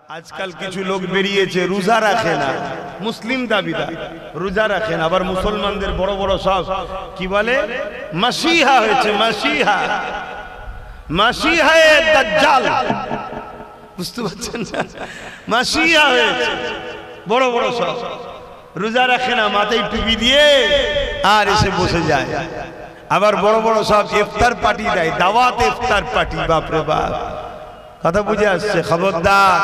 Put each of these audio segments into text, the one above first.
আজকাল কিছু লোক বেরিয়েছে রোজা রাখে না, মুসলিম দাবিদার, রোজা রাখে না, আবার মুসলমানদের বড় বড় সব কি বলে মাসিহা হয়েছে, মাসিহা, মাসিহায়ে দাজ্জাল, বুঝতে পারছেন না? মাসিহা হয়েছে, বড় বড় সব রোজা রাখে না, মাথায় টুপি দিয়ে আর এসে বসে যায়। আবার বড় বড় সব ইফতার পার্টি দেয়, দাওয়াত ইফতার পার্টি, বাপরে বাপ, কথা বুঝে আসছে? খবরদার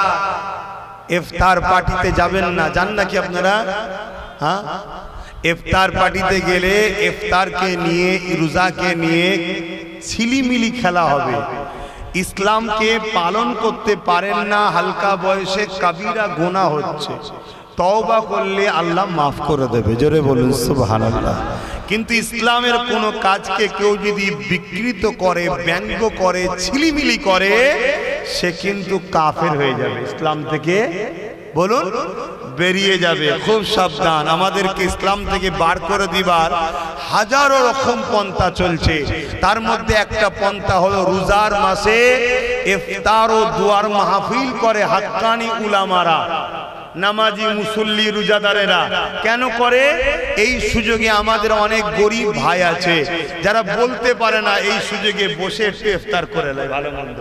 ইফতার পার্টিতে যাবেন না। জান নাকি আপনারা? হ্যাঁ, ইফতার পার্টিতে গেলে ইফতারকে নিয়ে, রোজাকে নিয়ে ছিলিমিলি খেলা হবে। ইসলামকে পালন করতে পারেন না, হালকা বয়সে কাবিরা গুনাহ হচ্ছে, তওবা করলে আল্লাহ মাফ করে দেবে। জোরে বলুন সুবহানাল্লাহ। কিন্তু ইসলামের কোন কাজকে কেউ যদি বিকৃত করে, ব্যঙ্গ করে, ছিলিমিলি করে, সে কিন্তু কাফের হয়ে যাবে, ইসলাম থেকে বলুন বেরিয়ে যাবে। খুব সাবধান, আমাদেরকে ইসলাম থেকে বার করে দিবার হাজারো রকম পন্থা চলছে। তার মধ্যে একটা পন্থা হলো রোজার মাসে ইফতার ও দুয়ার মাহফিল করে হাক্কানি উলামারা, নামাজি মুসল্লি রোজাদারেরা। কেন করে? এই সুযোগে আমাদের অনেক গরিব ভাই আছে যারা বলতে পারে না, এই সুযোগে বসে একটু ইফতার করে নেয়, ভালো মন্দ,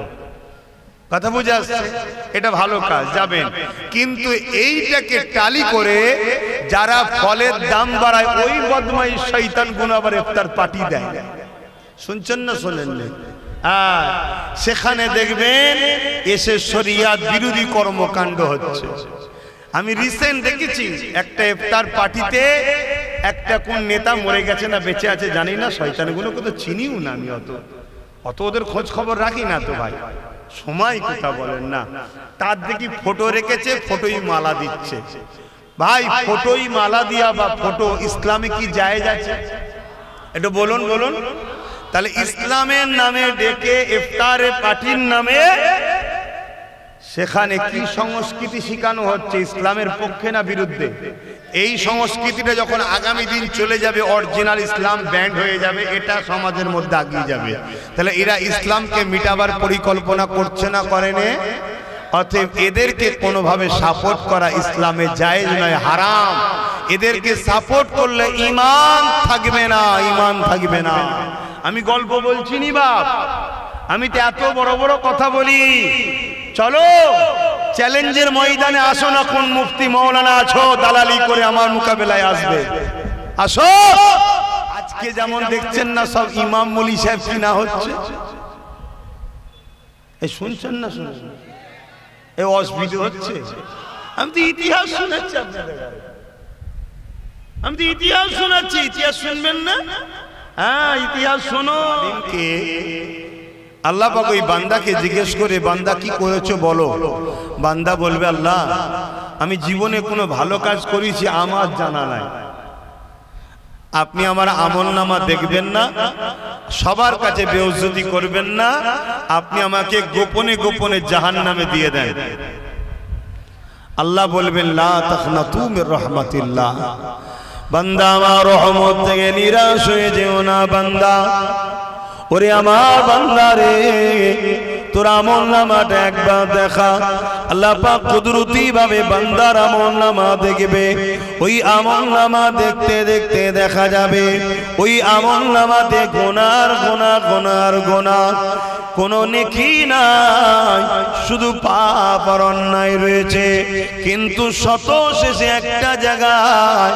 কথা বুঝে আসছে? এটা ভালো কাজ, যাবেন। কিন্তু এইটাকে টালি করে যারা ফলের দাম বাড়ায়, ওই বদমাই শয়তান গুণ আবার ইফতার পার্টি দেয়। শুনছেন না শোনেন না? সেখানে দেখবেন এসে শরিয়াত বিরোধী কর্মকাণ্ড হচ্ছে। আমি রিসেন্ট দেখেছি একটা ইফতার পার্টিতে একটা কোন নেতা মরে গেছে না বেঁচে আছে জানি না, শয়তানগুলোকে তো চিনিও না আমি, অত ওদের খোঁজ খবর রাখি না তো ভাই, সময় কথা বলেন না। তার দেখি ফটো রেখেছে, ফটোই মালা দিচ্ছে। ভাই ফটোই মালা দিয়া বা ফটো ইসলামে কি জায়েজ আছে? এটা বলুন বলুন। তাহলে ইসলামের নামে ডেকে ইফতারে পার্টির নামে সেখানে কি সংস্কৃতি শিখানো হচ্ছে? ইসলামের পক্ষে না বিরুদ্ধে? এই সংস্কৃতিটা যখন আগামী দিন চলে যাবে, অরিজিনাল ইসলাম ব্যান্ড হয়ে যাবে, এটা সমাজের মধ্যে আগিয়ে যাবে। তাহলে এরা ইসলামকে মিটাবার পরিকল্পনা করছে না, করেনি? অতএব এদেরকে কোনোভাবে সাপোর্ট করা ইসলামে জায়েজ নয়, হারাম। এদেরকে সাপোর্ট করলে ঈমান থাকবে না, ঈমান থাকবে না। আমি গল্প বলছি নি বাপ, আমি তো এত বড় বড় কথা বলি। চলো চ্যালেঞ্জের ময়দানে আসো না, কোন মুফতি মাওলানা আছো দালালি করে আমার মোকাবেলায় আসবে, আসো। আজকে যেমন দেখছেন না সব ইমাম মৌলী সাহেব কিনা হচ্ছে, এই শুনছেন না? শুনছেন? এই অসুবিধা হচ্ছে। আমি তো ইতিহাস শোনাচ্ছি আপনাদের, আমি তো ইতিহাস শোনাচ্ছি, ইতিহাস শুনবেন না? হ্যাঁ ইতিহাস শোনো। আল্লাহ পাক ওই বান্দাকে জিজ্ঞেস করে, বান্দা কি করেছো বলো? বান্দা বলবে, আল্লাহ আমি জীবনে কোনো ভালো কাজ করেছি আমার জানা নাই। আপনি আমার আমলনামা দেখবেন না, সবার কাছে বেইজ্জতি করবেন না, আপনি আমাকে গোপনে গোপনে জাহান্নামে দিয়ে দেন। আল্লাহ বলবেন, লা তাখনাতু মির রাহমাতিল্লাহ, বান্দা আমার রহমত থেকে নিরাশ হয়ে যেও না। বান্দা, ওরে আমার বান্দা রে, তোর আমলনামাটা একবার দেখা। আল্লাহ পাক কুদরতি ভাবে বান্দার আমলনামা দেখবে। ওই আমলনামা দেখতে দেখতে দেখা যাবে ওই আমলনামাতে গুনার গুনাহ, গুনার গুনাহ, কোনো নেকি নাই, শুধু পাপ আর অন্যায় রয়েছে। কিন্তু শত শেষে একটা জায়গায়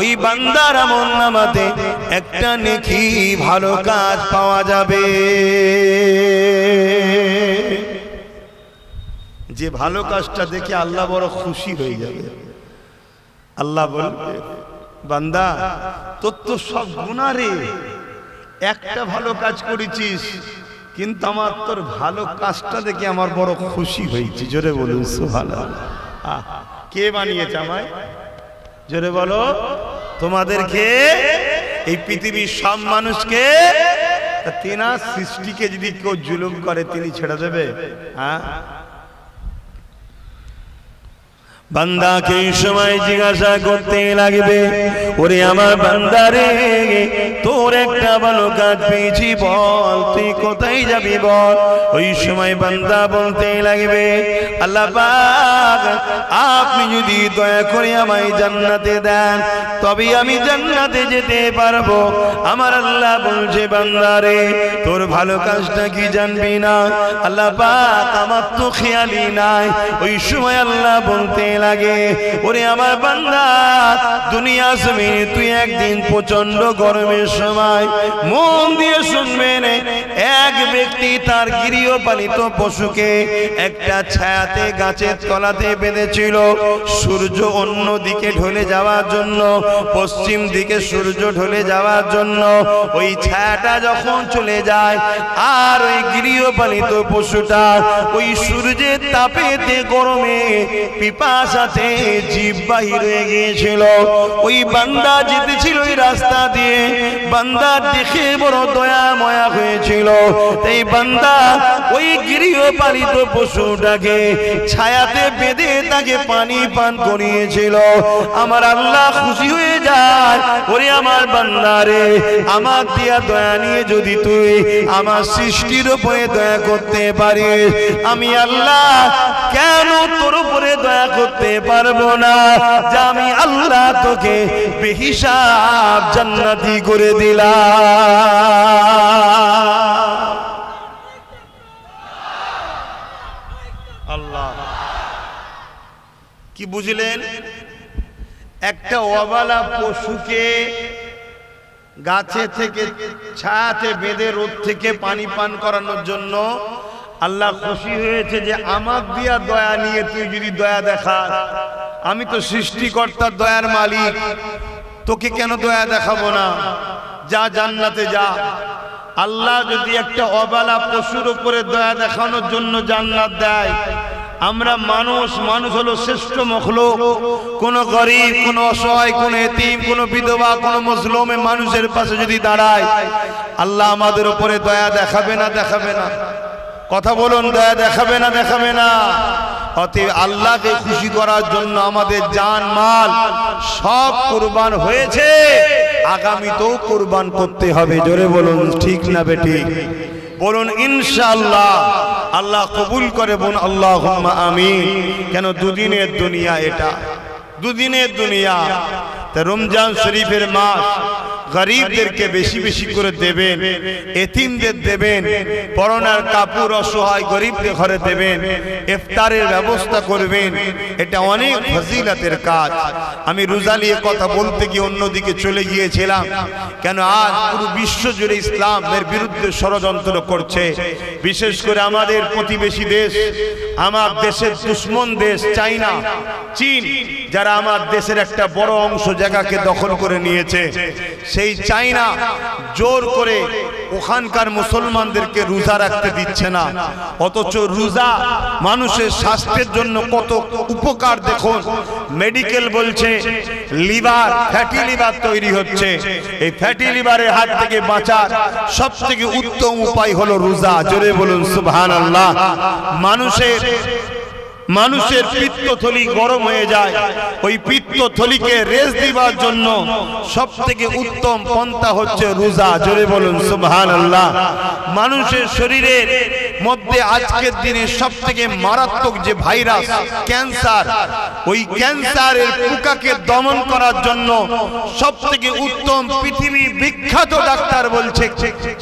ওই বান্দার আমলনামাতে একটা নেকি, ভালো কাজ পাওয়া যাবে। যে ভালো কাজটা দেখে আল্লাহ বড় খুশি হয়ে যাবে। আল্লাহ বলবে, বান্দা তোর তো সব গুনাহ রে, একটা ভালো কাজ করেছিস, কিন্তু আমার তোর ভালো কাজটা দেখে আমার বড় খুশি হয়েছে। জোরে বলুন সুবহানাল্লাহ। কে বানিয়েছে আমায়? জোরে বলো। তোমাদেরকে, এই পৃথিবীর সব মানুষকে। তিনার সৃষ্টিকে যদি কেউ জুলুম করে তিনি ছেড়ে দেবে? হ্যাঁ, বান্দাকে এই সময় জিজ্ঞাসা করতে লাগবে, ওরে আমার বান্দারে, তোর একটা ভালো কাজ পেয়েছি, বল তুই কোথায় যাবি বল। ওই সময় বান্দা বলতে লাগবে, আল্লাহ পাক আপনি যদি দয়া করে আমায় জান্নাতে দেন তবে আমি জান্নাতে যেতে পারবো। আমার আল্লাহ বলছে, বান্দারে তোর ভালো কাজটা কি জানবি না? আল্লাহ পাক আমার তো খেয়ালই নাই। ওই সময় আল্লাহ বলতে লাগে, ওরে আমার বান্দা, দুনিয়া জমিনে তুই একদিন প্রচন্ড গরমের সময়, মন দিয়ে শুনবেন, এক ব্যক্তি তার গৃহপালিত পশুকে একটা ছায়াতে গাছের তলাতে বেঁধেছিল। সূর্য অন্য দিকে ঢলে যাওয়ার জন্য, পশ্চিম দিকে সূর্য ঢলে যাওয়ার জন্য ওই ছায়াটা যখন চলে যায়, আর ওই গৃহপালিত পশুটা ওই সূর্যের তাপেতে গরমে পিপাসাতে জীব বাহির হয়ে গিয়েছিল। ওই বান্দা যেতেছিল ওই রাস্তা দিয়ে, বান্দা দেখে বড় দয়া ময়া হয়েছিল। এই বান্দা ওই গৃহপালিত পশুটাকে ছায়াতে বেঁধে তাকে পানি পান করিয়েছিল। আমার আল্লাহ খুশি হয়ে যায়, ওরে আমার বান্দারে, আমার দিয়া দয়া নিয়ে যদি তুই আমার সৃষ্টির উপরে দয়া করতে পারিস, আমি আল্লাহ কেন তোর উপরে দয়া করতে পারবো না? যে আমি আল্লাহ তোকে বেহিসাব জান্নাতি করে দিলাম। আল্লাহ কি বুঝলেন? একটা অবালা পশুকে গাছে থেকে ছায়াতে বেঁধে রোদ থেকে পানি পান করানোর জন্য আল্লাহ খুশি হয়েছে যে আমার দিয়া দয়া নিয়ে তুই যদি দয়া দেখাস, আমি তো সৃষ্টিকর্তার দয়ার মালিক, তোকে কেন দয়া দেখাবো না? যা জান্নাতে যা। আল্লাহ যদি একটা অবালা পশুর উপরে দয়া দেখানোর জন্য জান্নাত দেয়, আমরা মানুষ হলো শ্রেষ্ঠ মখলুক। কোন গরিব, কোন অসহায়, কোন এতিম, কোন বিধবা, কোন মজলুমে মানুষের পাশে যদি দাঁড়ায়, আল্লাহ আমাদের উপরে দয়া দেখাবে না? দেখাবে না? কথা বলুন, দয়া দেখাবে না? দেখাবে না? অতএব আল্লাহকে খুশি করার জন্য আমাদের জান মাল সব কুরবান হয়েছে, আগামীতেও কুরবান করতে হবে। জোরে বলুন ঠিক না বেঠিক? বলুন ইনশাআল্লাহ। আল্লাহ কবুল করে বলুন আল্লাহুম্মা আমিন। কেন দুদিনের দুনিয়া, এটা দুদিনের দুনিয়া। তা রমজান শরীফের মাস, গরিবদেরকে বেশি বেশি করে দেবেন, এতিমদের দেবেন, পরনার কাপড় অসহায় গরিবদের ঘরে দেবেন, ইফতারের ব্যবস্থা করবেন। এটা অনেক ফজিলতের কাজ। আমি রোজা নিয়ে কথা বলতে গিয়ে অন্যদিকে চলে গিয়েছিলাম। কেন আজ পুরো বিশ্ব জুড়ে ইসলামের বিরুদ্ধে ষড়যন্ত্র করছে। বিশেষ করে আমাদের প্রতিবেশী দেশ, আমার দেশের দুশ্মন দেশ চায়না, চীন, যারা আমার দেশের একটা বড় অংশ জায়গাকে দখল করে নিয়েছে। সেই চায়না জোর করে ওখানকার মুসলমানদেরকে রোজা রাখতে দিচ্ছে না। অথচ রোজা মানুষের স্বাস্থ্যের জন্য কত উপকার দেখুন। মেডিকেল বলছে লিভার, ফ্যাটি লিভার তৈরি হচ্ছে। এই ফ্যাটি লিভারের হাত থেকে বাঁচার সব থেকে উত্তম উপায় হলো রোজা। জোরে বলুন সুবহানাল্লাহ। মানুষের পিত্তথলি গরম হয়ে যায়, ওই পিত্তথলিকে রেস্ট দিবার জন্য সব থেকে উত্তম পন্থা হচ্ছে রোজা। জোরে বলুন সুবহানাল্লাহ। মানুষের শরীরের মধ্যে আজকের দিনে সব থেকে মারাত্মক যে ভাইরাস ক্যান্সার, ওই ক্যান্সারের পোকাকে দমন করার জন্য সব থেকে উত্তম, পৃথিবী বিখ্যাত ডাক্তার বলছে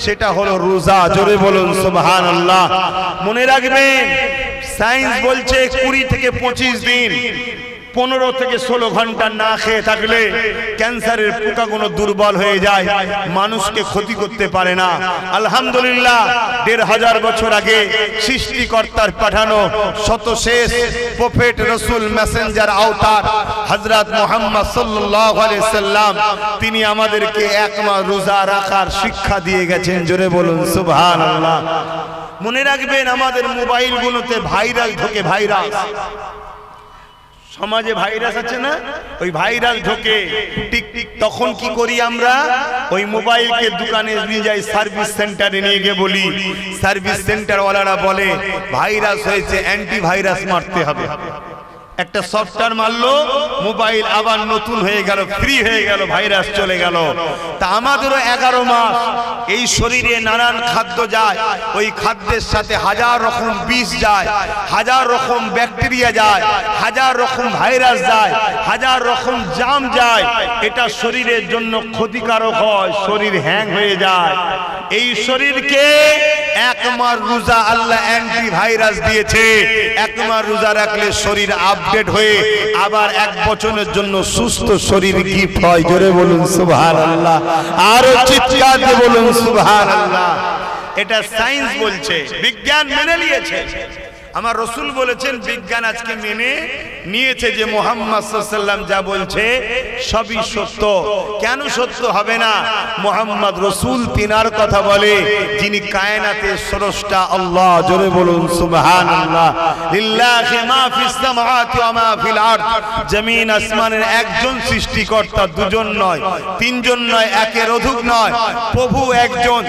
সেটা হলো রোজা। জোরে বলুন সুবহানাল্লাহ। মনে রাখবেন, সায়েন্স বলছে 20 থেকে 25 দিন, 15 থেকে 16 ঘন্টা না খেয়ে থাকলে ক্যান্সারের পোকাগুলো দুর্বল হয়ে যায়, মানুষকে ক্ষতি করতে পারে না। আলহামদুলিল্লাহ, 1500 বছর আগে সৃষ্টিকর্তার পাঠানো শতশেষ প্রফেট, রসুল, মেসেঞ্জার, আওতার হযরত মুহাম্মদ সাল্লাল্লাহু আলাইহি সাল্লাম, তিনি আমাদেরকে এক মাস রোজা রাখার শিক্ষা দিয়ে গেছেন। জোরে বলুন সুবহানাল্লাহ। মনে রাখবেন, আমাদের মোবাইলগুলোতে ভাইরাস ঢোকে, ভাইরাস। সমাজে ভাইরাস আছে না, ওই ভাইরাস ঢোকে। টিক টিক, তখন কি করি আমরা? ওই মোবাইলকে দোকানে নিয়ে যাই, সার্ভিস সেন্টারে নিয়ে গিয়ে বলি, সার্ভিস সেন্টার ওয়ালারা বলে ভাইরাস হয়েছে, অ্যান্টি ভাইরাস মারতে হবে। একটা সফটওয়্যার মারলো, মোবাইল আবার নতুন হয়ে গেল, ফ্রি হয়ে গেল, ভাইরাস চলে গেল। তা আমাদেরও 11 মাস এই শরীরে নানান খাদ্য যায়, ওই খাদ্যের সাথে হাজার রকম বিষ যায়, হাজার রকম ব্যাকটেরিয়া যায়, হাজার রকম ভাইরাস যায়, হাজার রকম জাম যায়। এটা শরীরের জন্য ক্ষতিকারক হয়, শরীর হ্যাং হয়ে যায়। এই শরীরকে 1 মাস রোজা আল্লাহ অ্যান্টি ভাইরাস দিয়েছে। 1 মাস রোজা রাখলে শরীর আপডেট হয়ে আবার 1 বছরের জন্য সুস্থ শরীর গিফট হয়। জোরে বলুন সুবহানাল্লাহ, আর চিৎকার দিয়ে বলুন সুবহানাল্লাহ। এটা সায়েন্স বলছে, বিজ্ঞান মেনে নিয়েছে। আমার রাসূল বলেছেন, বিজ্ঞান আজকে মেনে নিয়েছে যে মুহাম্মদ সাল্লাল্লাহু আলাইহি ওয়াসাল্লাম যা বলছে সবই সত্য। কেন সত্য হবে না? মুহাম্মদ রাসূল তিনার কথা বলে, যিনি কায়নাতের স্রষ্টা আল্লাহ। জোরে বলুন সুবহানাল্লাহ। লিল্লাহি মা ফিস সামাওয়াতি ওয়া মা ফিল আরদ। জমিন আসমানের একজন সৃষ্টিকর্তা, দুজন নয়, তিনজন নয়, একের অধিক নয়। প্রভু একজন,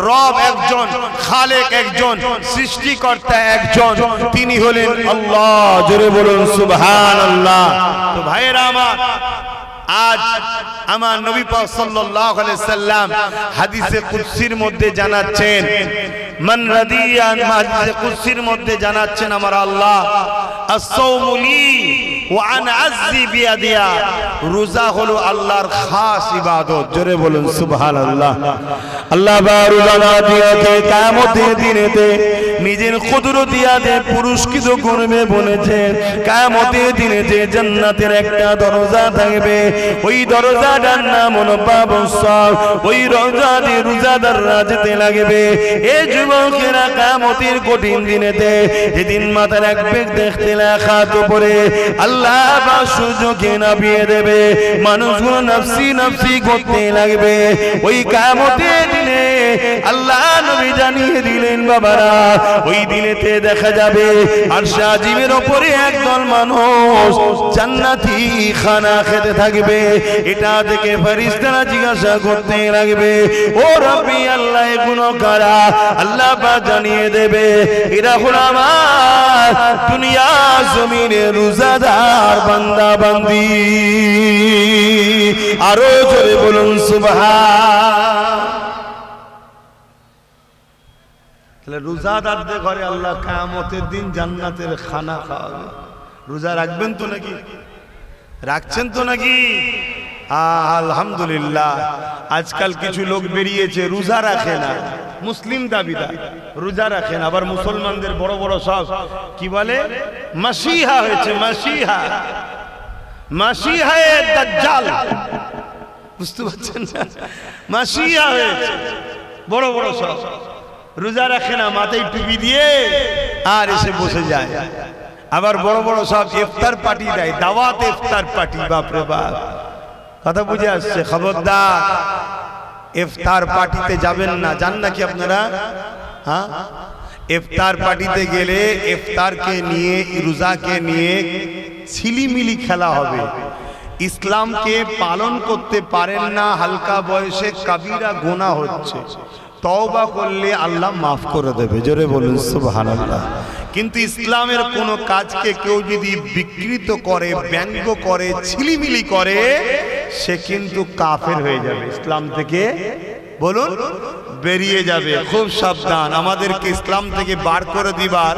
রব একজন, খালেক একজন, সৃষ্টিকর্তা একজন, তিনি হলেন আল্লাহ। জোরে বলুন সুবহানাল্লাহ। তো ভাইয়েরা আমার, আজ আমার নবী পাক সাল্লাল্লাহু আলাইহি সাল্লাম হাদিসে কুদসির মধ্যে জানাচ্ছেন, মান রাদিয়ান, হাদিসে কুদসির মধ্যে জানাচ্ছেন আমার আল্লাহ, আস-সাওমু লি ওয়া আনা আযজি বিয়াদিয়া। রোজা হলো আল্লাহর খাস ইবাদত। জোরে বলুন সুবহানাল্লাহ। আল্লাহ বা রোজা দিয়েছে কিয়ামতের দিনেতে, নিজের কুদরত দিয়াতে পুরস্কৃত করবে বলেছেন। কিয়ামতের দিনেতে জান্নাতের একটা দরজা থাকবে, ওই দরজাটার নাম হলো বাবুস সাল। ওই দরজা দিয়ে রোজাদাররা যেতে লাগবে। এই যুবকেরা কিয়ামতের কঠিন দিনেতে, যেদিন মাথার এক বেগ দেখতে লেখা তো পড়ে আল্লাহ বা সূর্যকে নামিয়ে দেবে, মানুষগুলো নাফসি নাফসি করতে লাগবে। ওই কিয়ামতের দিনে আল্লাহ নবী জানিয়ে দিলেন বাবারা, ওই দিনেতে দেখা যাবে আরশে আজিমের উপরে একদল মানুষ জান্নাতি খানা খেতে থাকবে। এটা দেখে ফেরেশতারা জিজ্ঞাসা করতে লাগবে, ও রব্বি আল্লাহ এগুলো কারা? আল্লাহ পাক জানিয়ে দেবে, এরা হলো আমার দুনিয়া জমিনে রোজাদার বান্দা বান্দি। আরো জোরে বলুন সুবহান। রোজাদারদের ঘরে আল্লাহ কিয়ামতের দিন জান্নাতের খানা খাওয়াবে। রোজা রাখবেন তো নাকি? রাখছেন তো নাকি? আলহামদুলিল্লাহ। আজকাল কিছু লোক বেরিয়েছে রোজা রাখে না, মুসলিম দাবিদার, রোজা রাখে না। আবার মুসলমানদের বড় বড় সব কি বলে, মাসিহা হয়েছে, মাসিহা, মাসিহায়ে দাজ্জাল। বুঝতে পারছেন না? মাসিহা হয়েছে, বড় বড় সব রোজা রাখে না, মাথায় টুপি দিয়ে আর এসে বসে যায়। আবার বড় বড় সব ইফতার পার্টি দেয়, দাওয়াত ইফতার পার্টি। বাপরে বাপ, কথা বুঝে আসছে? খবরদার, ইফতার পার্টিতে যাবেন না। জান নাকি আপনারা? হ্যাঁ, ইফতার পার্টিতে গেলে ইফতারকে নিয়ে, রোজাকে নিয়ে ছিলিমিলি খেলা হবে। ইসলামকে পালন করতে পারেন না, হালকা বয়সে কাবিরা গুনাহ হচ্ছে, তওবা করলে আল্লাহ মাফ করে দেবে। জোরে বলুন সুবহানাল্লাহ। কিন্তু ইসলামের কোন কাজকে কেউ যদি বিকৃত করে, ব্যঙ্গ করে, ছিলিমিলি করে, সে কিন্তু কাফের হয়ে যাবে, ইসলাম থেকে বলুন বেরিয়ে যাবে। খুব সাবধান। আমাদেরকে ইসলাম থেকে বার করে দিবার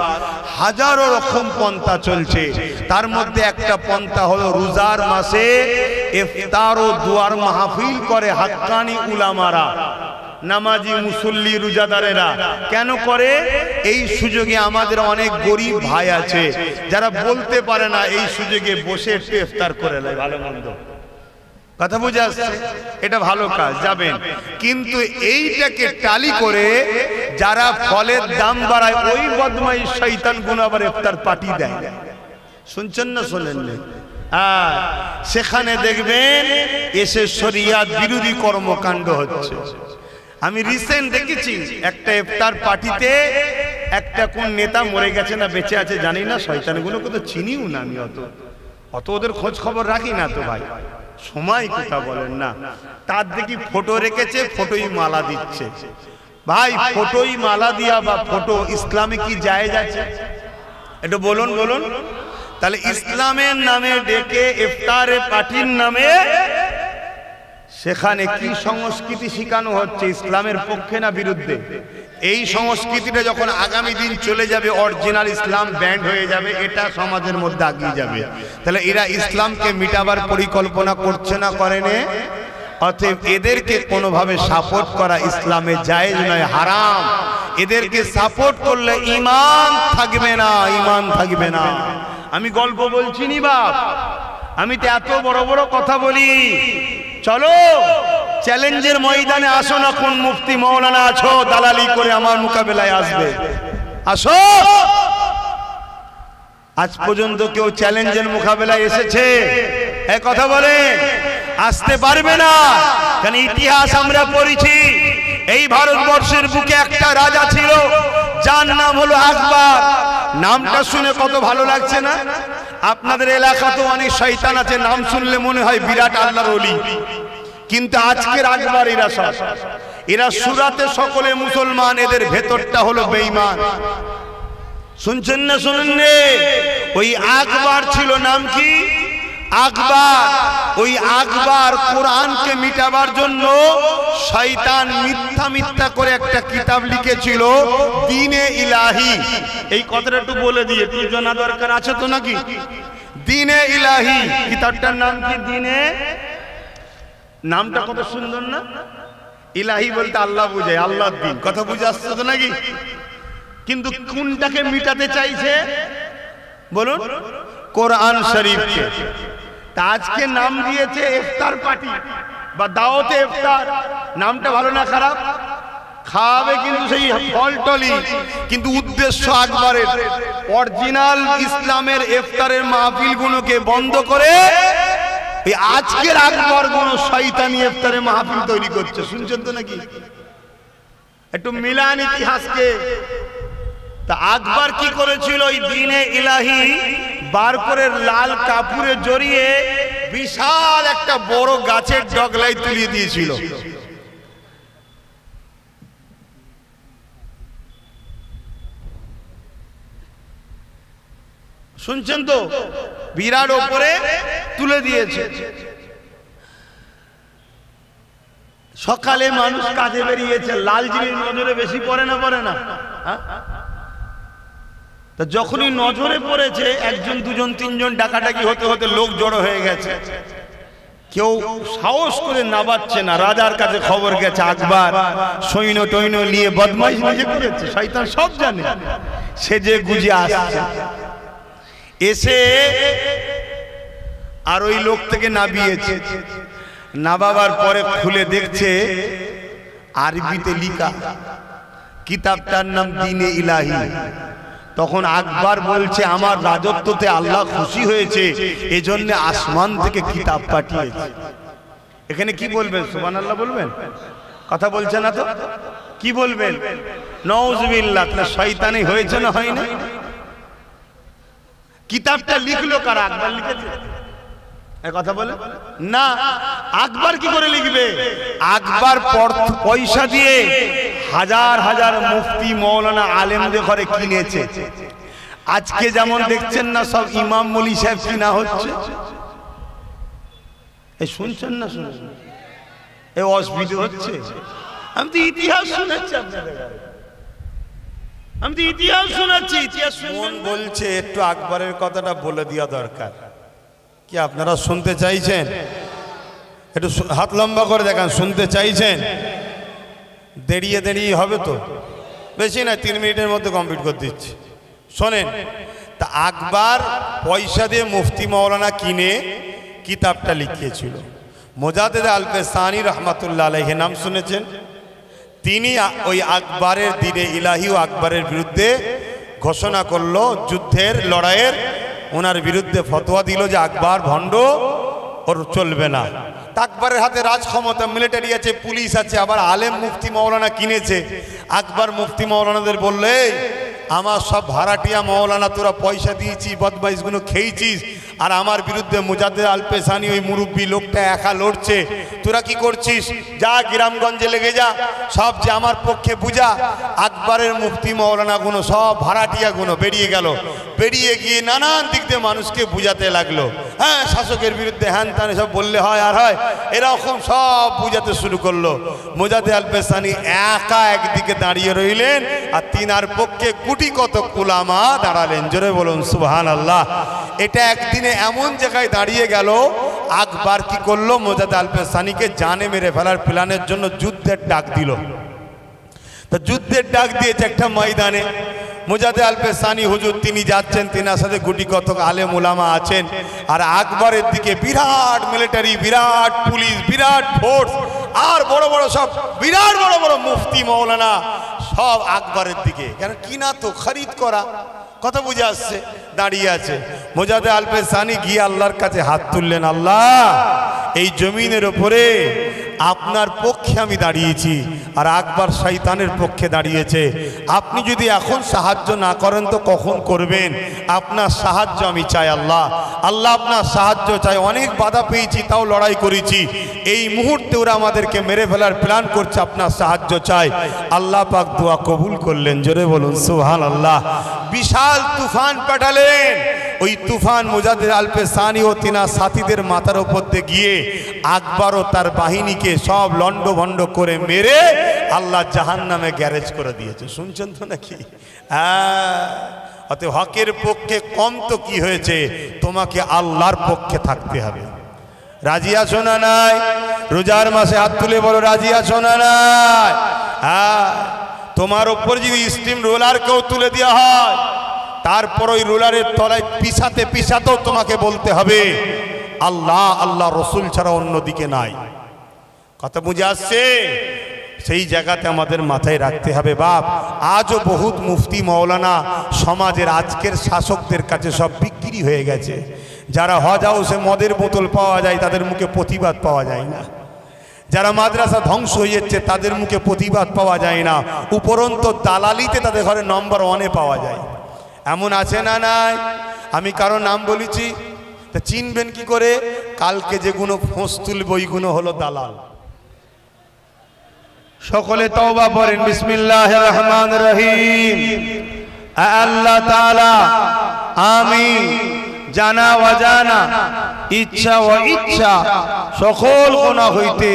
হাজারো রকম পন্থা চলছে। তার মধ্যে একটা পন্থা হলো রোজার মাসে ইফতার ও দুয়ার মাহফিল করে হাক্কানি উলামারা, নামাজি মুসল্লি রোজাদারেরা। কেন করে? এই সুযোগে আমাদের অনেক গরিব ভাই আছে যারা বলতে পারে না, এই সুযোগে বসে একটু ইফতার করে নেয়, ভালো মন্দ। কথা বুঝে আসছে? এটা ভালো কাজ, যাবেন। কিন্তু এইটাকে টালি করে যারা ফলের দাম বাড়ায়, ওই বদমাই শয়তান গুণ আবার ইফতার পার্টি দেয়। শুনছেন না শোনেন না? সেখানে দেখবেন এসে শরিয়াত বিরোধী কর্মকাণ্ড হচ্ছে। আমি রিসেন্ট দেখেছি একটা ইফতার পার্টিতে একটা কোন নেতা মরে গেছে না বেঁচে আছে জানি না, শয়তানগুলোকে তো চিনিও না আমি, অত ওদের খোঁজ খবর রাখি না তো ভাই, সময় কথা বলেন না। তার দেখি ফটো রেখেছে, ফটোই মালা দিচ্ছে। ভাই ফটোই মালা দিয়া বা ফটো ইসলামে কি জায়েজ আছে? এটা বলুন বলুন। তাহলে ইসলামের নামে ডেকে ইফতারে পার্টির নামে সেখানে কি সংস্কৃতি শেখানো হচ্ছে, ইসলামের পক্ষে না বিরুদ্ধে? এই সংস্কৃতিটা যখন আগামী দিন চলে যাবে, অরিজিনাল ইসলাম ব্যান্ড হয়ে যাবে, এটা সমাজের মধ্যে আগিয়ে যাবে। তাহলে এরা ইসলামকে মিটাবার পরিকল্পনা করছে না, করেনি? অতএব এদেরকে কোনোভাবে সাপোর্ট করা ইসলামে জায়েজ নয়, হারাম। এদেরকে সাপোর্ট করলে ঈমান থাকবে না, ঈমান থাকবে না। আমি গল্প বলছি নি বাপ, আমি তো এত বড় বড় কথা বলি। চলো চ্যালেঞ্জের ময়দানে আসো না, কোন মুফতি মৌলানা আছো দালালি করে আমার মোকাবেলায় আসবে, আসো। আজ পর্যন্ত কেউ চ্যালেঞ্জের মোকাবেলায় এসেছে? এক কথা বলে আসতে পারবে না। কারণ ইতিহাস আমরা পড়েছি, এই ভারতবর্ষের বুকে একটা রাজা ছিল, যার নাম হলো আকবর। নামটা শুনে কত ভালো লাগছে না? আপনাদের এলাকাতেও অনেক শয়তান আছে, নাম শুনলে মনে হয় বিরাট আল্লাহর ওলি, কিন্তু আজকের আকবর এরা সব, এরা সুরাতে সকলে মুসলমান, এদের ভেতরটা হলো বেঈমান। শুনছেন না? শুনুন রে, ওই আকবর ছিল, নাম কি? আকবর। ওই আকবর কোরআনকে মিটাবার জন্য শয়তান মিথ্যা মিথ্যা করে একটা কিতাব লিখেছিল, দ্বীনে ইলাহি। এই কথাটা একটু বলে দিয়ে একটু জানা দরকার আছে তো নাকি? দ্বীনে ইলাহি, কিতাবটার নাম কি? দ্বীনে। নামটা কত সুন্দর না? ইলাহি বলতে আল্লাহ বুঝায়, আল্লাহর দ্বীন, কথা বুঝে আসছে তো নাকি? কিন্তু কোনটাকে মিটাতে চাইছে বলুন? কোরআন শরীফকে। আজকে নাম দিয়েছে ইফতার পার্টি বা দাওয়াতে ইফতার। নামটা ভালো না খারাপ? খাওয়াবে কিন্তু সেই ফলটলি, কিন্তু উদ্দেশ্য আকবরের। অরিজিনাল ইসলামের ইফতারের মাহফিলগুলোকে বন্ধ করে এই আজকের আকবর গুলো শয়তানি ইফতারের মাহফিল তৈরি করছে। শুনছেন তো নাকি? একটু মিলান ইতিহাসকে। তা আকবর কি করেছিল? ওই দ্বীনে ইলাহি বার করে লাল কাপড়ে জড়িয়ে বিশাল একটা বড় গাছের ডগলায় তুলিয়ে দিয়েছিল। শুনছেন তো? বিরাট ওপরে তুলে দিয়েছে। সকালে মানুষ কাজে বেরিয়েছে, লাল জিনিস নজরে বেশি পড়ে না, পড়ে না? তা যখনই নজরে পড়েছে, একজন দুজন তিনজন ডাকাডাকি হতে হতে লোক জড়ো হয়ে গেছে, কেউ সাহস করে নাবাচ্ছে না। রাজার কাছে খবর গেছে আকবর সৈন্য টৈন্য নিয়ে বদমাইশ নিজে করেছে। শয়তান সব জানে, সেজে গুজে আসছে। এসে আর ওই লোক থেকে নাবিয়েছে। নাবাবার পরে খুলে দেখছে আরবিতে লিখা, কিতাবটার নাম দ্বীনে ইলাহি। তখন আকবর বলছে, আমার রাজত্বতে আল্লাহ খুশি হয়েছে, এজন্য আসমান থেকে কিতাব পাঠিয়েছে। এখানে কি বলবেন? সুবহানাল্লাহ বলবেন? কথা বলছে না তো? কি বলবেন? নাউযুবিল্লাহ। তাহলে শয়তানি হয়েছে না হয়নি? কিতাবটা লিখলো কারা? আকবর লিখেছে? এই কথা বলে না। আকবর কি করে লিখবে? আকবর পয়সা দিয়ে হাজার হাজার মুফতি মৌলানা আলেমদের ঘরে কিনেছে। আজকে যেমন দেখছেন না সব ইমাম মৌলী সাহেব কিনা হচ্ছে। এই শুনছেন না? শুনছেন? এই অসুবিধা হচ্ছে। আমি তো ইতিহাস শোনাচ্ছি আপনাদের, আমি তো ইতিহাস শোনাচ্ছি। ইতিহাস মন বলছে একটু আকবরের কথাটা বলে দেওয়া দরকার। কি আপনারা শুনতে চাইছেন? একটু হাত লম্বা করে দেখান, শুনতে চাইছেন? দেরিয়ে দেরিয়ে হবে তো, বেশি না, 3 মিনিটের মধ্যে কমপ্লিট করে দিচ্ছি। শোনেন, তা আকবর পয়সা দিয়ে মুফতি মৌলানা কিনে কিতাবটা লিখিয়েছিল। মুজাদ্দিদ আল-পেসানি রহমাতুল্লাহ আলাইহি নাম শুনেছেন? তিনি ওই আকবরের দ্বীনে ইলাহি ও আকবরের বিরুদ্ধে ঘোষণা করলো, যুদ্ধের লড়াইয়ের ওনার বিরুদ্ধে ফতোয়া দিল যে আকবর ভণ্ড, ওর চলবে না। আকবরের হাতে রাজ ক্ষমতা, মিলিটারি আছে, পুলিশ আছে, আবার আলেম মুফতি মৌলানা কিনেছে। আকবর মুফতি মৌলানাদের বললে, আমার সব ভাড়াটিয়া মৌলানা তোরা পয়সা দিয়েছি, বদমাইশগুলো খেয়েছিস, আর আমার বিরুদ্ধে মুজাদ্দিদ আল-পেসানি ওই মুরব্বী লোকটা একা লড়ছে, তোরা কি করছিস? যা গ্রামগঞ্জে লেগে যা, সব যে আমার পক্ষে বুঝা। আকবরের মুফতি মৌলানা গুলো সব ভাড়াটিয়া গুলো বেরিয়ে গেল। বেরিয়ে গিয়ে নানান দিক দিয়ে মানুষকে বুঝাতে লাগলো। হ্যাঁ, শাসকের বিরুদ্ধে হ্যান ত্যান সব বললে হয় আর হয়, এরকম সব বুঝাতে শুরু করলো। মোজাদ্দেদ আল পেশানি একা একদিকে দাঁড়িয়ে রইলেন, আর তিনার পক্ষে কোটি কত উলামা দাঁড়ালেন। জোরে বলুন সুবহানাল্লাহ। এটা একদিনে এমন জায়গায় দাঁড়িয়ে গেল, আকবর কি করলো, মোজাদ্দেদ আল পেশানিকে জানে মেরে ফেলার প্ল্যানের জন্য যুদ্ধের ডাক দিল। তো যুদ্ধের ডাক দিয়েছে একটা ময়দানে। মোজাদ্দেদ আল পেশানি হুজুর তিনি যাচ্ছেন, তিনার সাথে গুটি কতক আলেম উলামা আছেন, আর আকবরের দিকে বিরাট মিলিটারি, বিরাট পুলিশ, বিরাট ফোর্স, আর বড় বড় সব বিরাট বড় বড় মুফতি মৌলানা সব আকবরের দিকে। কেন কিনা তো খরিদ করা, কথা বুঝে আসছে, দাঁড়িয়ে আছে। মোজাদ্দেদ আল পেশানি গিয়ে আল্লাহর কাছে হাত তুললেন, আল্লাহ এই জমিনের ওপরে আপনার পক্ষে আমি দাঁড়িয়েছি, আর আকবর শয়তানের পক্ষে দাঁড়িয়েছে। আপনি যদি এখন সাহায্য না করেন তো কখন করবেন? আপনার সাহায্য আমি চাই আল্লাহ, আল্লাহ আপনার সাহায্য চাই। অনেক বাধা পেয়েছি, তাও লড়াই করেছি। এই মুহূর্তে ওরা আমাদেরকে মেরে ফেলার প্ল্যান করছে, আপনার সাহায্য চাই। আল্লাহ পাক দোয়া কবুল করলেন। জোরে বলুন সুবহানাল্লাহ। বিশাল তুফান পাঠালেন। ওই তুফান মোজাদ্দেদ আল পেশানি ও তিনার সাথীদের মাথার উপর দিয়ে গিয়ে আকবর ও তার বাহিনীকে সব লন্ড ভন্ড করে মেরে আল্লাহ জাহান্নামে গ্যারেজ করে দিয়েছে। শুনছেন তো নাকি? অতএব হকের পক্ষে কম তো কি হয়েছে, তোমাকে আল্লাহর পক্ষে থাকতে হবে। রাজি আছো না নাই? রোজার মাসে হাত তুলে বলো রাজি আছো না নাই? তোমার ওপর যদি স্টিম রোলার কেউ তুলে দেওয়া হয়, তারপর ওই রোলারের তলায় পিছাতে পিছাতেও তোমাকে বলতে হবে আল্লাহ আল্লাহ রসুল ছাড়া অন্যদিকে নাই। কথা বুঝে আসছে? সেই জায়গাতে আমাদের মাথায় রাখতে হবে। বাপ, আজও বহুত মুফতি মৌলানা সমাজের আজকের শাসকদের কাছে সব বিক্রি হয়ে গেছে। যারা হজ হাউসে মদের বোতল পাওয়া যায়, তাদের মুখে প্রতিবাদ পাওয়া যায় না। যারা মাদ্রাসা ধ্বংস হয়ে যাচ্ছে, তাদের মুখে প্রতিবাদ পাওয়া যায় না। উপরন্ত দালালিতে তাদের ঘরে নম্বর 1-এ পাওয়া যায়। এমন আছে না নাই? আমি কারো নাম বলেছি, তা চিনবেন কি করে? কালকে যেগুলো ফোঁস তুলবে ওইগুলো হলো দালাল। সকলে তওবা পড়েন, বিসমিল্লাহির রহমানির রহিম। আল্লাহ তাআলা আমি জানা অজানা, ইচ্ছা ও ইচ্ছা সকল গুনাহ হইতে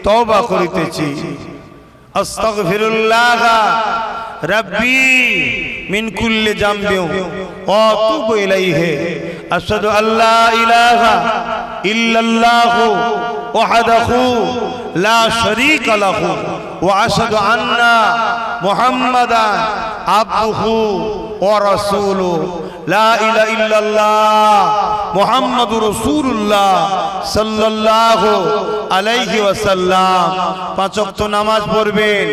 তওবা করিতেছি। আস্তাগফিরুল্লাহ রাব্বি মিন কুল্লি জামবিন ওয়া আতুবু ইলাইহি। আশহাদু আল্লা ইলাহা ইল্লাল্লাহু ওয়াহদাহু লা শারীকা লাহু ওয়া আশহাদু আন্না মুহাম্মাদান আবদুহু ওয়া রাসূলুহু। লা ইলাহা ইল্লাল্লাহ মুহাম্মাদুর রাসূলুল্লাহ সাল্লাল্লাহু আলাইহি ওয়াসাল্লাম। 5 ওয়াক্ত নামাজ পড়বেন,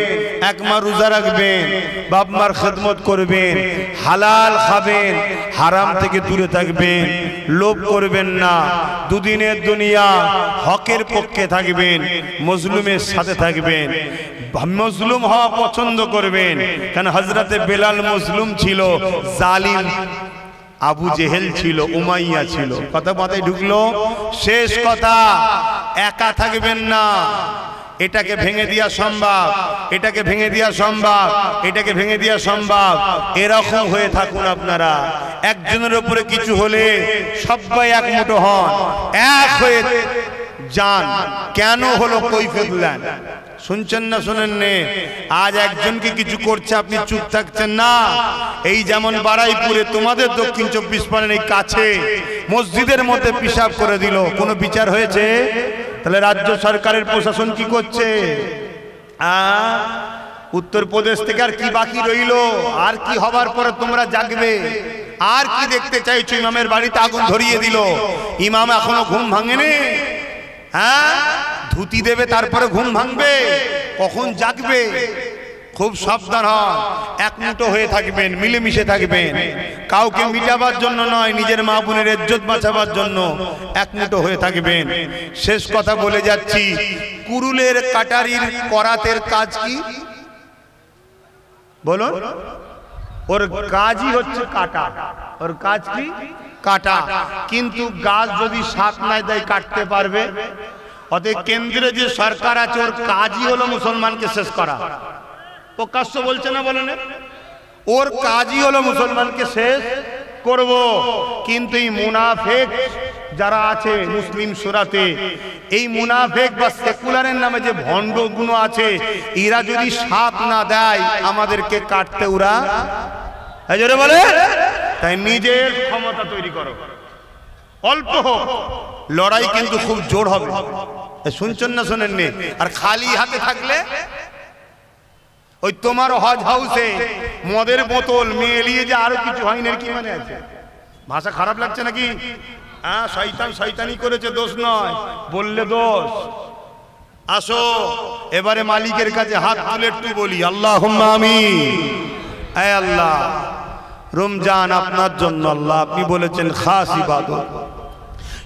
এক মাস রোজা রাখবেন, বাপ মার খেদমত করবেন, হালাল খাবেন, হারাম থেকে দূরে থাকবেন, লোভ করবেন না, দুদিনের দুনিয়া হকের পক্ষে থাকবেন, মজলুমের সাথে থাকবেন, মজলুম হওয়া পছন্দ করবেন। কারণ হযরতে বেলাল মজলুম ছিল, জালিম আবু জেহেল ছিল, উমাইয়া ছিল। কথা মাথায় ঢুকলো? শেষ কথা, একা থাকবেন না। এটাকে ভেঙে দেওয়া সম্ভব, এটাকে ভেঙে দেওয়া সম্ভব, এটাকে ভেঙে দেওয়া সম্ভব, এরকম হয়ে থাকুন আপনারা। একজনের উপরে কিছু হলে সবাই এক মুঠো হন, এক হয়ে যান। কেন হলো কৈফিয়ত দেন। শুনছেন না শোনেন নে? আজ একজনকে কিছু করছে, আপনি চুপ থাকছেন না। এই যেমন বারাইপুরে তোমাদের দক্ষিণ 24 পরগনার কাছে মসজিদের মধ্যে পিশাব করে দিল, কোনো বিচার হয়েছে? তাহলে রাজ্য সরকারের প্রশাসন কি করছে? উত্তরপ্রদেশ থেকে আর কি বাকি রইল? আর কি হবার পরে তোমরা জাগবে? আর কি দেখতে চাইছো? ইমামের বাড়িতে আগুন ধরিয়ে দিল, ইমাম এখনো ঘুম ভাঙেনি। ধুতি দেবে তারপরে ঘুম ভাঙবে, কখন জাগবে? খুব সাবধান হন, এক মুঠো হয়ে থাকবেন, মিলেমিশে থাকবেন। কাউকে মিটাবার জন্য নয়, নিজের মা বোনের ইজ্জত বাঁচাবার জন্য এক মুঠো হয়ে থাকবেন। শেষ কথা বলে যাচ্ছি, কুরুলের কাটারির করাতের কাজ কি বলুন? ওর কাজই হচ্ছে কাটা। ওর কাজ কি? কাটা। কিন্তু গাছ যদি সাথ নাই দেয় কাটতে পারবে? অতএব কেন্দ্রে যে সরকার আছে, ওর কাজই হলো মুসলমানকে শেষ করা। প্রকাশ্য বলছে না, বলেন? ওর কাজই হলো মুসলমানকে শেষ করব। কিন্তু এই মুনাফিক যারা আছে মুসলিম সূরাতে, এই মুনাফিক বা সেকুলারের নামে যে ভণ্ডগুলো আছে, এরা যদি সাথ না দেয় আমাদেরকে কাটতে ওরা জোরে বলে। তাই নিজের ক্ষমতা তৈরি করো, অল্প হোক, লড়াই কিন্তু খুব জোর হবে। শুনছেন না শোনেননি? আর খালি হাতে থাকলে ওই তোমার হজ হাউসে মদের বোতল মেলিয়ে যে আরো কিছু হয়নি, কি মানে আছে? ভাষা খারাপ লাগছে নাকি? হ্যাঁ, শয়তান শয়তানি করেছে, দোষ নয়, বললে দোষ। আসো এবারে মালিকের কাছে হাত তুলে একটু বলি আল্লাহুম্মা আমিন। হে আল্লাহ, রমজান আপনার জন্য আল্লাহ, আপনি বলেছেন খাস ইবাদত।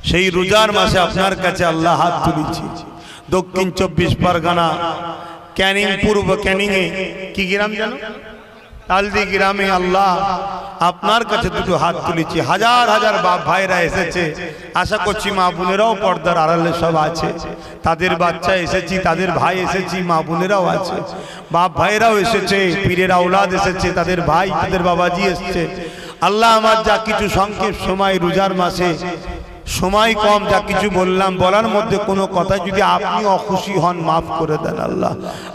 সেই রোজার মাসে আপনার কাছে আল্লাহ হাত তুলেছি। দক্ষিণ 24 পরগনা ক্যানিং, পূর্ব ক্যানিং এ কি গ্রাম জানো? তালদি গ্রামে আল্লাহ আপনার কাছে দুটো হাত তুলেছি। হাজার হাজার বাপ ভাইরা এসেছে, আশা করছি মা বোনেরাও পর্দার আড়ালে সব আছে, তাদের বাচ্চা এসেছি, তাদের ভাই এসেছি, মা বোনেরাও আছে, বাপ ভাইরাও এসেছে, পীরের আওলাদ এসেছে, তাদের ভাই তাদের বাবাজি এসেছে। আল্লাহ আমার যা কিছু সংক্ষেপ সময়, রোজার মাসে সময় কম, যা কিছু বললাম, বলার মধ্যে কোনো কথা যদি আপনি অখুশি হন মাফ করে দেন আল্লাহ।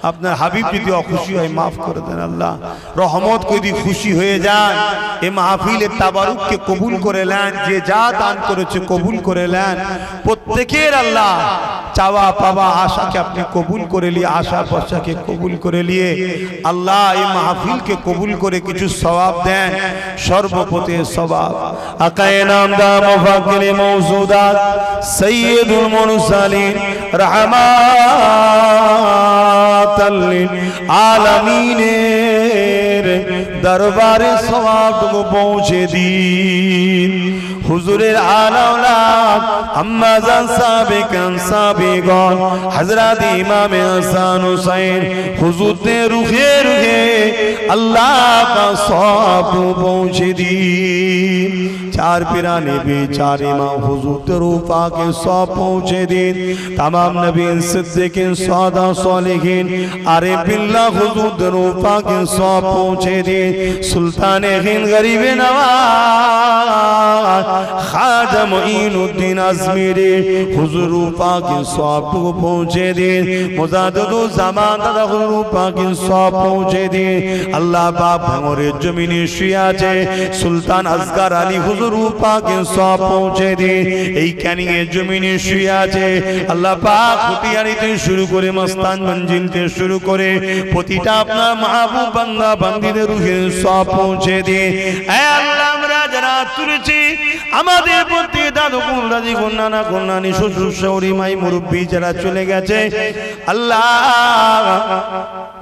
আপনার হাবিব যদি অখুশি হয় মাফ করে দেন আল্লাহ। রহমত যদি খুশি হয়ে যান, এ মাহফিলের তাবারুককে কবুল করে নেন, যে যা দান করেছে কবুল করে নেন। প্রত্যেকের আল্লাহ চাওয়া পাওয়া আশাকে আপনি কবুল করে নিয়ে, আশা পশাকে কবুল করে নিয়ে আল্লাহ এই মাহফিলকে কবুল করে কিছু সওয়াব দেন, সর্বপতে সওয়াব। আকায়ে নামদার মুফাক্কিরে মওজুদাত সাইয়্যিদুল মুরসালিন রাহমাতাল লিল আলামিনের দরবারে সওয়াবটুকু পৌঁছে দিন। হুজুরের আলাউলাদ আম্মাজান সাবেকান সাবেগন হযরত ইমাম হাসান হুসাইন হুজুর নে রুহে রুহে আল্লাহ का সওয়াব পৌঁছে দিন। चार पिराने भी चार इमाम हुजूर रूफा के सौंप पहुँचे दिन। तमाम नबी सिद्दीकीन सौदा सोलिहीन आरिफ बिल्लाह हुजूर रूफा के सौंप पहुँचे दिन। सुल्तान हिंद गरीब नवाज ख्वाजा मुईनुद्दीन अजमेरी हुजूर रूफा के सौंप पहुँचे दिन। मुजाद्दिदुल ज़मान दादा हुजूर रूफा के सौंप पहुँचे दिन। अल्लाह पाक भांगरे जमीने शुयाचे सुल्तान असगर अली हुजूर रूपा के सौंप पहुँचे दिन। এই ক্যানিং এর জমিনে শুয়ে আছে আল্লাহ পাক, খুঁটিয়ারিতে শুরু করে মস্তান মঞ্জিলতে শুরু করে প্রতিটা আপনার মাহবুব বান্দা বান্দীদের রুহে সওয়াব পৌঁছে দিন। হে আল্লাহ, আমরা যারা তুলেছি আমাদের প্রতি দাদু কুল দাদি কুল নানা কুল নানি শ্বশুর শাশুড়ি মাই মুরব্বি যারা চলে গেছে আল্লাহ,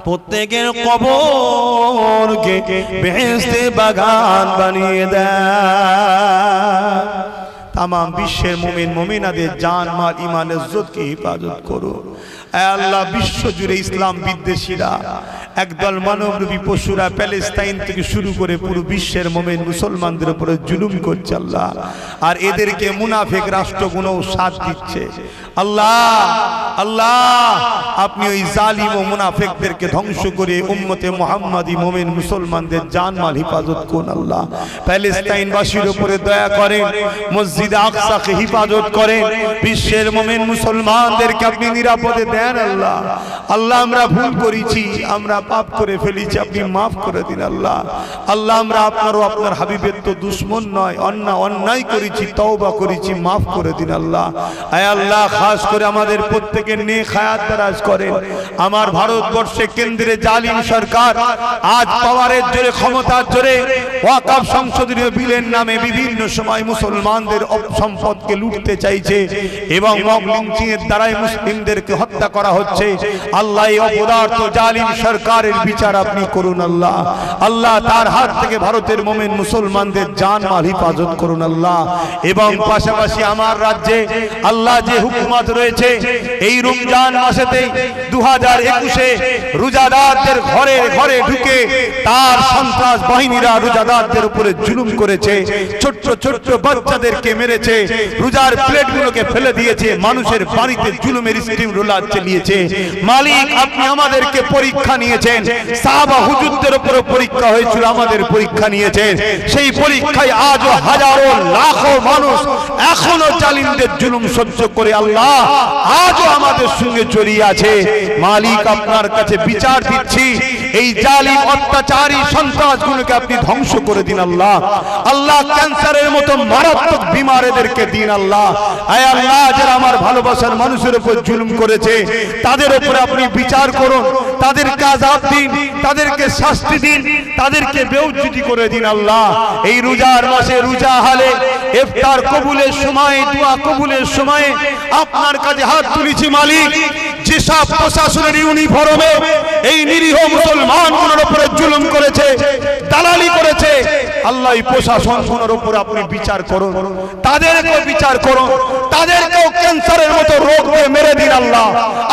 প্রত্যেকের কবরকে বেহেশতের বাগান বানিয়ে দেয়। तमाम विश्वेर मुमिन मुमिनादेर जान माल ईमान इज्जत की हिफाजत करो। আল্লাহ, বিশ্ব জুড়ে ইসলাম বিদ্বেষীরা একদল মানবরূপী পশুরা প্যালেস্তাইন থেকে শুরু করে পুরো বিশ্বের মুমিন মুসলমানদের উপরে জুলুম করছে আল্লাহ, আর এদেরকে মুনাফিক রাষ্ট্রগুলো সাথ দিচ্ছে। আল্লাহ আল্লাহ, আপনি ওই জালিম ও মুনাফিকদেরকে ধ্বংস করে উম্মতে মুহাম্মাদি মুমিন মুসলমানদের জানমাল হিফাজত করুন। আল্লাহ, প্যালেস্তাইনবাসীর উপরে দয়া করেন, মসজিদ আকসাকে হিফাজত করেন, বিশ্বের মুমিন মুসলমানদেরকে আপনি নিরাপদে দেন। আল্লাহ আল্লাহ, আমরা ভুল করেছি, আমরা পাপ করে ফেলেছি, আপনি মাফ করে দিন। আল্লাহ আল্লাহ, আমরা আপনার ও আপনার হাবিবের তো দুশমন নয়, অন্যায় করেছি, তওবা করেছি, মাফ করে দিন। আল্লাহ আয় আল্লাহ, খাস করে আমাদের প্রত্যেকের নেক হায়াত দারাজ করেন। আমার ভারতবর্ষে কেন্দ্রে জালিম সরকার আজ পাওয়ারের জোরে, ক্ষমতার জোরে ওয়াকফ সংশোধনী বিলের নামে বিভিন্ন সময় মুসলমানদের সম্পদকে লুটতে চাইছে এবং মব লিঞ্চিং এর দ্বারাই মুসলিমদেরকে হত্যা করা হচ্ছে। আল্লাহ, এই অপদার্থ জালিম সরকারের বিচার আপনি করুন। আল্লাহ আল্লাহ, তার হাত থেকে ভারতের মুমিন মুসলমানদের জানমাল হিফাজত করুন। আল্লাহ, এবং পাশাপাশি আমার রাজ্যে আল্লাহ যে হুকুমত রয়েছে, এই রমজান মাসেতে 2021-এ রোজাদারদের ঘরে ঘরে ঢুকে তার সন্ত্রাস বাহিনীরা রোজাদারদের উপরে জুলুম করেছে, ছোট্ট ছোট্ট বাচ্চাদেরকে মেরেছে, রোজার প্লেটগুলোকে ফেলে দিয়েছে, মানুষের বাড়িতে জুলুমের স্টিম রোলার চালিয়েছে। মালিক আপনি আমাদেরকে পরীক্ষা নিয়েছেন, সাহাবা হুজুরদের উপর পরীক্ষা হয়েছিল, আমাদের পরীক্ষা নিয়েছেন। সেই পরীক্ষায় আজও হাজারো লাখো মানুষ এখনো জালিমদের জুলুম সহ্য করে আল্লাহ আজও আমাদের সঙ্গে জড়িয়ে আছে। মালিক আপনার কাছে বিচার দিচ্ছি, এই জালিম অত্যাচারী সন্ত্রাসগুলোকে আপনি ধ্বংস করে দিন আল্লাহ। আল্লাহ ক্যান্সারের মতো মারাত্মক বিমার এদেরকে দিন আল্লাহ। আয় আল্লাহ, যারা আমার ভালোবাসার মানুষের উপর জুলুম করেছে তাদের উপরে আপনি বিচার করুন, তাদেরকে আযাব দিন, তাদেরকে শাস্তি দিন, তাদেরকে বেউজ্জতি করে দিন আল্লাহ। এই রোজার মাসে রোজা হালে ইফতার কবুলের সময়, দোয়া কবুলের সময় আপনার কাছে হাত তুলেছি মালিক। যেসব প্রশাসনের ইউনিফর্মে এই নিরীহ মুসলমানগুলোর উপরে জুলুম করেছে, দালালি করেছে, আল্লাহ এই প্রশাসনগুলোর উপর আপনি বিচার করুন, তাদেরকেও বিচার করুন, তাদেরকেও ক্যান্সারের মতো রোগ দিয়ে মেরে দিন আল্লাহ।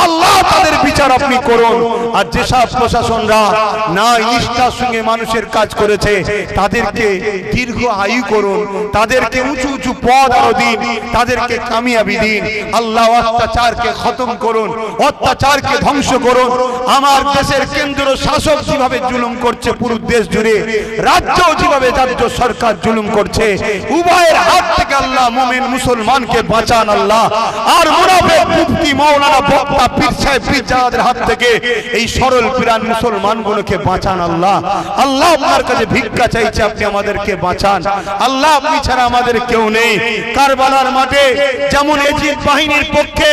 আল্লাহ তাদের বিচার আপনি করুন। আর যেসব প্রশাসনরা না নিষ্ঠার সঙ্গে মানুষের কাজ করেছে তাদেরকে দীর্ঘ আয়ু করুন, তাদেরকে উঁচু উঁচু পদ আরো দিন, তাদেরকে কামিয়াবি দিন আল্লাহ। অত্যাচারকে খতম করুন, অত্যাচারকে ধ্বংস করুন। আমার দেশের কেন্দ্র শাসক যেভাবে জুলুম করছে পুরো দেশ জুড়ে, রাজ্য যেভাবে রাজ্য সরকার জুলুম করছে, উভয়ের হাত থেকে আল্লাহ মুমিন মুসলমানকে বাঁচান আল্লাহ। আর মুনাফিক মুফতি মাওলানা বক্তা পীর সাহেব পীরজাদাদের হাত থেকে এই সরল প্রাণ মুসলমানগুলোকে বাঁচান আল্লাহ। আল্লাহ আপনার কাছে ভিক্ষা চাইছে, আপনি আমাদেরকে বাঁচান আল্লাহ। আপনি ছাড়া আমাদের কেউ নেই। কারবালার মাঠে যেমন এজিদ বাহিনীর পক্ষে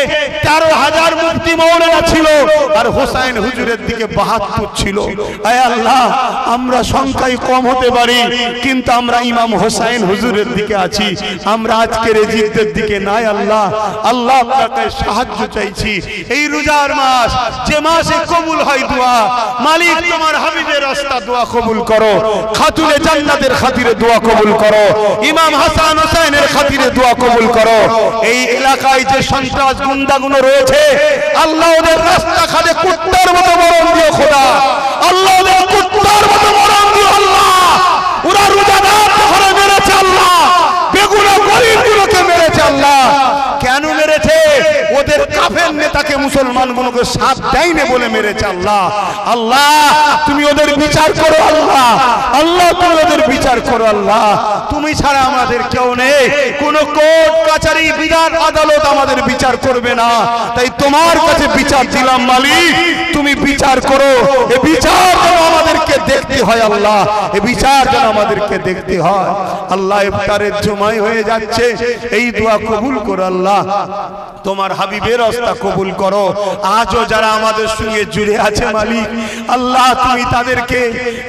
13,000 মুফতি মাওলানা ছিল, আর হোসেন হুজুরের দিকে 72 ছিল। আয় আল্লাহ, আমরা সংখ্যায় কম হতে পারি কিন্তু আমরা ইমাম হোসেন হুজুরের দিকে আছি, আমরা আজকের এজিদের দিকে নাই আল্লাহ। আল্লাহ আপনার কাছে সাহায্য চাইছি। এই রোজার মাস, যে মাসে কবুল হয় দোয়া, মালিক তোমার হাবিবের রাস্তা দোয়া কবুল করো, খাতুনে জান্নাতের খাতিরে দোয়া কবুল করো, ইমাম হাসান হোসেনের খাতিরে দোয়া কবুল করো। এই এলাকায় যে সন্ত্রাস গুন্ডাগুলো রয়েছে আল্লাহ ওদের রাস্তা খাদে কুত্তার মতো মরণ দিও খোদা, আল্লাহ ওদের কুত্তার মতো মরণ দিও আল্লাহ। ওরা রোজাদার ধরে মেরেছে আল্লাহ, বেগুনা গরিবগুলোকে মেরেছে আল্লাহ। কেন মেরেছে? ওদের কাফের নেতাকে মুসলমানগুলোকে সাথ দেয়নি বলে মেরেছে আল্লাহ। আল্লাহ তুমি ওদের বিচার করো আল্লাহ, আল্লাহ তুমি ওদের বিচার করো আল্লাহ। তুমি ছাড়া আমাদের কেউ নেই, কোন কোর্ট কাছারি বিধান আদালত আমাদের বিচার করবে না, তাই তোমার কাছে বিচার দিলাম মালিক, তুমি বিচার করো। এই বিচার যেন আমাদেরকে দেখতে হয় আল্লাহ, এই বিচার যেন আমাদেরকে দেখতে হয় আল্লাহ। ইফতারের সময় হয়ে যাচ্ছে, এই দোয়া কবুল করো আল্লাহ, তোমার হাবিবের রাস্তা কবুল করো। আজও যারা আমাদের সঙ্গে জুড়ে আছে মালিক আল্লাহ, তুমি তাদেরকে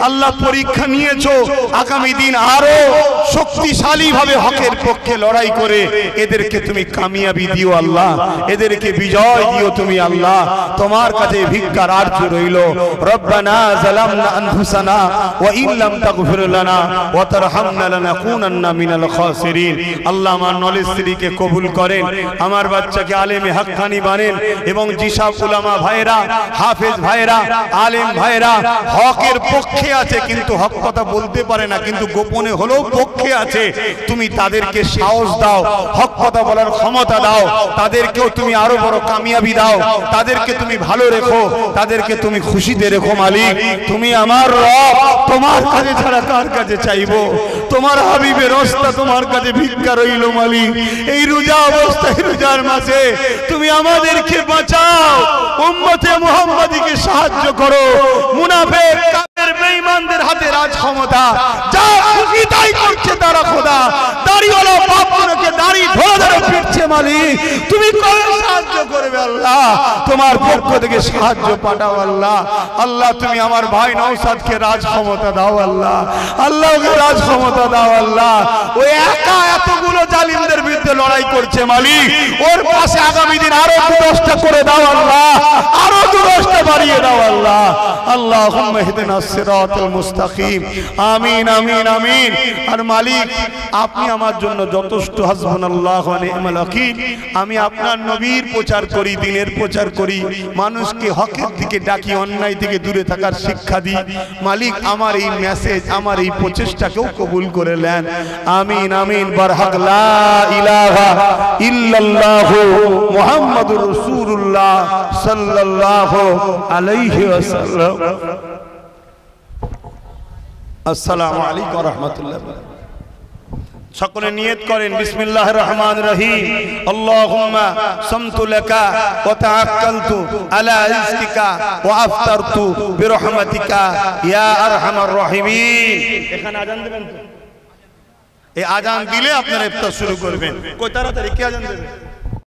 আল্লাহ পরীক্ষা নিয়েছো, আগামী দিন আরো শক্তিশালী ভাবে হকের পক্ষে লড়াই করে এদেরকে তুমি কামিয়াবি দিও আল্লাহ, এদেরকে বিজয় দিও তুমি আল্লাহ। তোমার কাছে ভিক্ষার আরজু রইল। রব্বানা যালামনা আনফুসানা ওয়া ইন লাম তাগফির লানা ওয়া তারহামনা লানাকুনান্না মিনাল খাসিরিন। আল্লাহ আমার নলেজ স্ত্রীকে কবুল করেন, আমার বাচ্চাকে আলেমে হাক্কানি বানেন, এবং যেসব উলামা ভাইরা, হাফেজ ভাইরা, আলেম ভাইরা হকের পক্ষে আছে কিন্তু হক কথা বলতে পারে না, কিন্তু গোপনে হলেও পক্ষে আছে, তুমি তাদেরকে সাহস দাও, হক কথা বলার ক্ষমতা দাও, তাদেরকেও তুমি আরো বড় কামিয়াবি দাও, তাদেরকে তুমি ভালো রেখো, তাদেরকে তুমি খুশিতে রেখো মালিক। তুমি আমার রব, তোমার কাছে ছাড়া কার কাছে চাইবো? তোমার হাবিবের রাস্তা তোমার কাছে ভিক্ষা রইল মালিক। এই রোজা অবস্থায়, রোজার মাসে তুমি আমাদেরকে বাঁচাও, উম্মতে মুহাম্মাদীকে সাহায্য করো। মুনাফিক কাফের বেঈমানদের হাতে রাজ ক্ষমতা, যা খুশি তাই করছে তারা খোদা। দাড়িওয়ালা বাপগুলোকে দাড়ি ধরে ধরে পিটছে মালিক, তুমি কবে সাহায্য করবে আল্লাহ? তোমার পক্ষ থেকে সাহায্য পাঠাও আল্লাহ। আল্লাহ তুমি আমার ভাই নওশাদকে রাজ ক্ষমতা দাও আল্লাহ, আল্লাহকে রাজ ক্ষমতা দাও আল্লাহ। ওই একা এতগুলো জালিমদের বিরুদ্ধে লড়াই করছে মালিক ওর পাশে আগামী দিন আরো 10টা করে দাও আল্লাহ, আরো 10টা বাড়িয়ে দাও আল্লাহ। আল্লাহুম্মা ইহদিনাস সিরাতাল মুস্তাকিম। আমিন আমিন আমিন। আর মালিক আপনি আমার জন্য যথেষ্ট, হাসবুনাল্লাহু ওয়া নি'মাল ওয়াকিল। আমি আপনার নবীর প্রচার করি, দিনের প্রচার করি, মানুষকে হকের দিকে ডাকি, অন্যায় থেকে দূরে থাকার শিক্ষা দিই। মালিক আমার এই মেসেজ, আমার এই প্রচেষ্টাকেও কবুল করে নেন। আমিন আমিন। বারহাক লা ইলাহা ইল্লাল্লাহু মুহাম্মাদুর রাসূলুল্লাহ সাল্লাল্লাহু আলাইহি ওয়াসাল্লাম। আসসালামু আলাইকুম ওয়া রাহমাতুল্লাহ। সকলে নিয়ত করেন বিসমিল্লাহির রহমানির রহিম। আল্লাহুম্মা সামতু লাকা ওয়া তাআক্কালতু আলা রিজকিকা ওয়া আফতারতু বিরহমাতিকা ইয়া আরহামার রাহিমিন। এখানে আজান দেবেন তো? এই আজান দিলে আপনারা ইফতার শুরু করবেন। কই তাড়াতাড়ি কে আজান দেবে?